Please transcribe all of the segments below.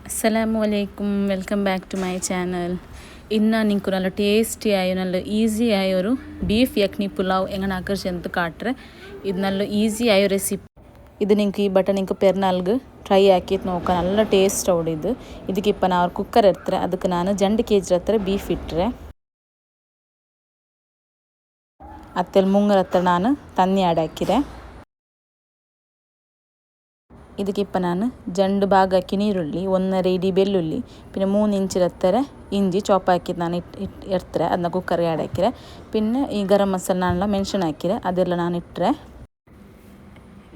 ಅಸ್ಸಲಾಮು ಅಲೈಕುಮ್, welcome back to my channel. ಇನ್ನು ನಿಂಕು നല്ല ಟೇಸ್ಟಿ ಆಯೋ നല്ല ಈಸಿ ಆಯೋರು ಬೀಫ್ ಯಕ್ನಿ ಪುಲಾವ್ ಎಂಗನ ಆಕರ್ಷಂತ ಕಾಟ್ರೆ ಇದು നല്ല ಈಸಿ ಆಯೋ ರೆಸಿಪಿ. ಇದು ನಿಂಕು ಈ ಬಟ ನಿಂಕು ಪೆರ್ನಾಲ್ಗೆ ಟ್ರೈ ಹಾಕಿತ್ತು ನೋಕ നല്ല ಟೇಸ್ಟ್ ಅವಡಿದ್ದು. ಇದಕ್ಕೆ ಇಪ್ಪ ನಾವು ಕುಕ್ಕರ್ ಇರ್ತಾರೆ, ಅದಕ್ಕೆ ನಾನು 2 kg ಹತ್ರ ಬೀಫ್ ಇಟ್ಟರೆ ಅತ್ತೆಲ್ಲಿ ಮುಂಗರ ಹತ್ರ ನಾನು ತನ್ನಿ ಆಡ್ ಹಾಕಿದೆ. ಇದಕ್ಕಿಪ್ಪ ನಾನು 2 ಭಾಗ ಹಾಕಿ ನೀರುಳ್ಳಿ, 1.5 ಇಡಿ ಬೆಳ್ಳುಳ್ಳಿ, പിന്നെ 3 ಇಂಚ್ ಹತ್ತರ ಇಂಜಿ ಚಾಪ್ ಹಾಕಿದ್ದು ನಾನು ಇಡ್ತಾರೆ, ಅದನ್ನ ಕುಕ್ಕರ್ಗೆ ಆಡ್ ಹಾಕಿರೆ. പിന്നെ ಈ ಗರಂ ಮಸಾಲ ನಾನೆಲ್ಲ ಮೆನ್ಷನ್ ಹಾಕಿರೆ, ಅದೆಲ್ಲ ನಾನು ಇಟ್ಟರೆ.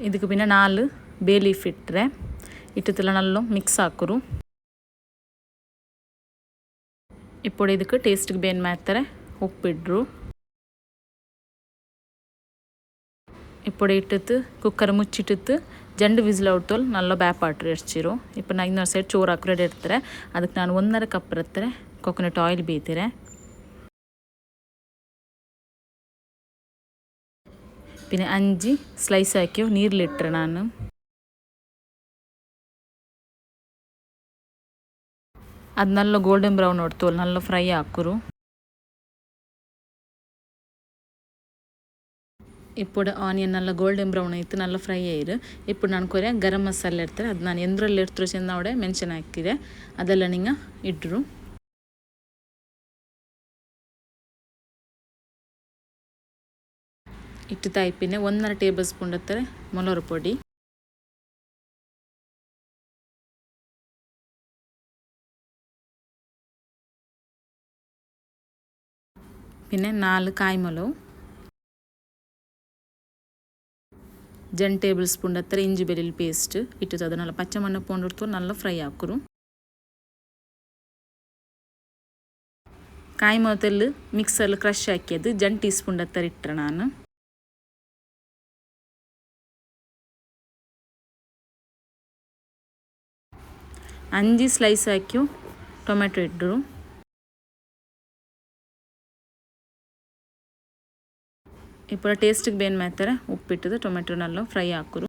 ಇದಕ್ಕೆ പിന്നെ 4 ಬೇ ಲೀಫ್ ಇಟ್ಟರೆ ಇಟ್ಟತೆಲ್ಲ നല്ല ಮಿಕ್ಸ್ ಹಾಕುರು. ఇప్పుడు ಇದಕ್ಕೆ ಟೇಸ್ಟ್ಗೆ ಬೇನ್ ಮಾಡ್ತಾರೆ ಉಪ್ಪಿಡ್ರು. ఇప్పుడు ಇಟ್ಟಿತ್ತು ಕುಕ್ಕರ್ ಮುಚ್ಚಿಟ್ಟಿತ್ತು 2 ವಿಸಿಲ್ ಔಟಲ್ಲಿ നല്ല ಬ್ಯಾಪಾಟ್ರು ಎಡ್ಚಿರು. ಇಪ್ಪ ನಾನು ಇನ್ನೊಂದು ಸೈಡ್ ಚೋರು ಹಾಕಿ ರೆಡಿ ಇರ್ತಾರೆ. ಅದಕ್ಕೆ ನಾನು 1.5 ಕಪ್ ಇರ್ತಾರೆ ಕೊಕೊನಟ್ ಆಯಿಲ್ ಬೇಯ್ತಿರೆ. പിന്നെ 5 ಸ್ಲೈಸ್ ಹಾಕಿ ನೀರ್ಲಿಟ್ರೆ ನಾನು. ಅದು നല്ല ಗೋಲ್ಡನ್ ಬ್ರೌನ್ ಹೊಡ್ತು നല്ല ಫ್ರೈ ಹಾಕುರು. ఇప్పుడు ಆನಿಯನ್ നല്ല ಗೋಲ್ಡನ್ ಬ್ರೌನ್ ಆಯಿತು, നല്ല ಫ್ರೈ ಆಯಿರು. ఇప్పుడు ನಾನು ಕೊರೆ ಗರಂ ಮಸಾಲೆ ಇರ್ತಾರೆ, ಅದು ನಾನು ಎಂದ್ರಲ್ಲಿ ಇಡ್ತರು ಚೆಂದ ಅವಡೆ ಮೆನ್ಷನ್ ಹಾಕಿದೆ, ಅದೆಲ್ಲ ನಿಂಗೆ ಇಟ್ಟರು. ಇಟ್ಟು ತಾಯಿ പിന്നെ 1.5 ಟೇಬಲ್ ಸ್ಪೂನ್ ಹತ್ತಾರೆ ಮೊಲರು ಪೊಡಿ, പിന്നെ 4 ಕಾಯಿ ಮೊಲವು, 2 ಟೇಬಲ್ ಸ್ಪೂನ್ ಹತ್ತರ ಇಂಜಿ ಬೆಳ್ಳುಳ್ಳಿ ಪೇಸ್ಟ್ ಇಟ್ಟು ಅದನ್ನೆಲ್ಲ ಪಚ್ಚ ಮಣ್ಣ ಪೊಂಡಿಡ್ತು നല്ല ಫ್ರೈ ಹಾಕುರು. ಕಾಯಿ ಮೊದಲು ಮಿಕ್ಸಲ್ಲಿ ಕ್ರಷ್ ಹಾಕಿದ್ದು 2 ಟೀ ಸ್ಪೂನ್ ಹತ್ತರ ಇಟ್ಟರೆ ನಾನು. ಅಂಜಿ ಸ್ಲೈಸ್ ಹಾಕಿ ಟೊಮೆಟೊ ಇಟ್ಟರು. ఇప్పుడు ಟೇಸ್ಟಿಗೆ ಬೇನ್ ಮಾಡ್ತಾರೆ ಉಪ್ಪಿಟ್ಟದು ಟೊಮೆಟೊ നല്ല ಫ್ರೈ ಹಾಕುರು.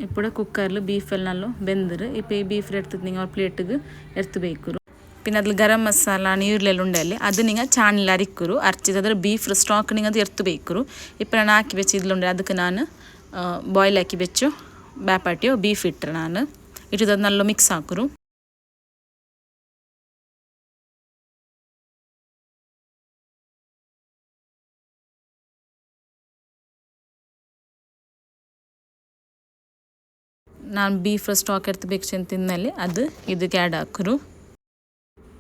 ఇప్పుడు కుక్కర్లో బీఫ్ ఎల్లలో బెందరు ఇప్పుడు ఈ బీఫ్ ఎడుతుంది നിങ്ങൾ പ്ലേറ്റിಗೆ എടുത്ത് ಬೇಕರು. പിന്നെ അതിൽ ಗರಂ ಮಸಾಲ ನೀರುಳ್ಳೆಲ್ಲ ಉಂಡಲ್ಲಿ ಅದು നിങ്ങൾ ಚಾಣಿಲ್ ಅರಿಕ್ಕರು ಅರ್ಚಿದ ಅದರ ಬೀಫ್ ಸ್ಟಾಕ್ നിങ്ങൾ ಅದು ಎರ್ತು ಬೇಕರು. ಇപ്പം ನಾನು ಹಾಕಿ ಬೆಚ್ಚ ಇದ್ಲುಂಡೆ ಅದಕ್ಕೆ ನಾನು ಬಾಯ್ಲ್ ಹಾಕಿ ಬೆಚ್ಚು ಬ್ಯಾಪಾಟಿಯೋ ಬೀಫ್ ಇಟ್ಟರೆ ನಾನು ಇಟ್ಟದು നല്ല ಮಿಕ್ಸ್ ಹಾಕರು. ನಾನು ಬೀಫ್ ಸ್ಟಾಕ್ ಎರ್ತು ಬೇಕು ತಿಂದಲ್ಲಿ ಅದು ಇದಕ್ಕೆ ಆ್ಯಡ್ ಹಾಕರು.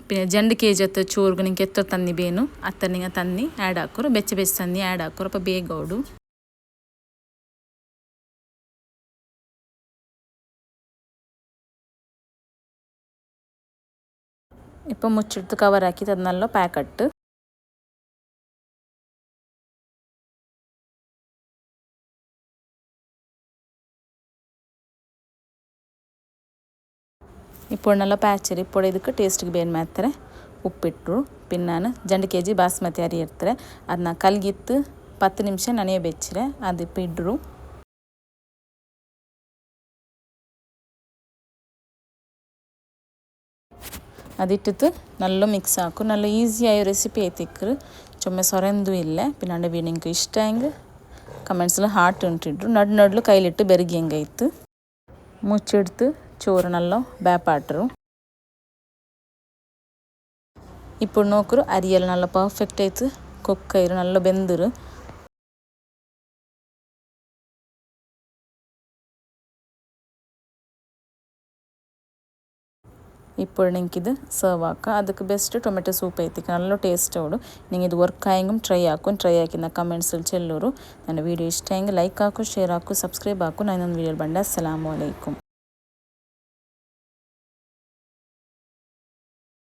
പിന്നെ 2 kg ಹತ್ತು ಚೋರ್ಗು ನಿಂಗೆ ಎತ್ತ ತನ್ನಿ ಬೇನು ಅತ್ತ ನಿಂಗೆ ತನ್ನಿ ಆ್ಯಡ್ ಹಾಕರು, ಬೆಚ್ಚ ಬೆಚ್ಚ ತನ್ನಿ ಆ್ಯಡ್ ಹಾಕರು ಅಪ್ಪ ಬೇಗ ಅವಡು. ಇಪ್ಪ ಮುಚ್ಚಿಡ್ತು ಕವರ್ ಹಾಕಿದ್ದು ಅದನ್ನೆಲ್ಲ ಪ್ಯಾಕಟ್ಟು. ఇప్పుడు നല്ല ಪ್ಯಾಚರಿ ఇప్పుడు ಇದಕ್ಕೆ ಟೇಸ್ಟಿಗೆ ಬೇನ್ ಮಾಡ್ತಾರೆ ಉಪ್ಪಿಟ್ಟರು. പിന്നെ ನಾನು 2 kg ಬಾಸ್ಮತಿ ಅರಿ ಇರ್ತಾರೆ, ಅದನ್ನ ಕಲ್ಗಿತ್ತು 10 ನಿಮಿಷ ನೆನೆಯ ಬೆಚ್ಚಿರೆ ಅದು ಇಪ್ಪ ಇಡ್ರು. അതിട്ടിട്ട് നല്ല മിക്സ് ആക്കും. നല്ല ഈസി ആയ റെസിപ്പി ആയിത്തിക്കറ്, ചുമ്മാ സൊറന്തും ഇല്ല. പിന്നെ എൻ്റെ വീഡിയോ നിങ്ങൾക്ക് ഇഷ്ടമെങ്കിൽ കമൻസിൽ ഹാർട്ട് ഇട്ടിട്ടു ನಡು ಕೈಲಿಟ್ಟು ಬೆರಗಿ ಹೆಂಗಾಯ್ತು. ಮುಚ್ಚೆಡ್ತು ಚೋರು നല്ല ಬ್ಯಾಪಾಟ್ರು. ఇప్పుడు ನೋಕರು ಅರಿಯೆಲ್ಲ നല്ല ಪರ್ಫೆಕ್ಟ್ ಆಯ್ತು, ಕೊಕ್ಕೈರು നല്ല ಬೆಂದರು. ഇപ്പോൾ നിങ്ങൾക്കിത് സെർവ് ആക്കാം. ಅದಕ್ಕೆ ಬೆಸ್ಟ್ ಟೊಮೆಟೊ ಸೂಪ್ ಐತಿ നല്ല ಟೇಸ್ಟ್ ಅವಡು. ನೀವು ಇದು ವರ್ಕ್ ಆಯಂಗೂ ಟ್ರೈ ಹಾಕಿನ ಕಮೆಂಟ್ಸಲ್ಲಿ ಚೆಲ್ಲೋರು. ನನ್ನ ವೀಡಿಯೋ ಇಷ್ಟ ಆയെങ്കിൽ ಲೈಕ್ ಹಾಕು, ಶೇರ್ ಹಾಕು, ಸಬ್ಸ್ಕ್ರೈಬ್ ಹಾಕು. ನಾನು ಇನ್ನೊಂದು ವೀಡಿಯೋಲಿ ಬಂದೆ. ಅಸ್ಸಲಾಮು ಅಲೈಕುಮ್.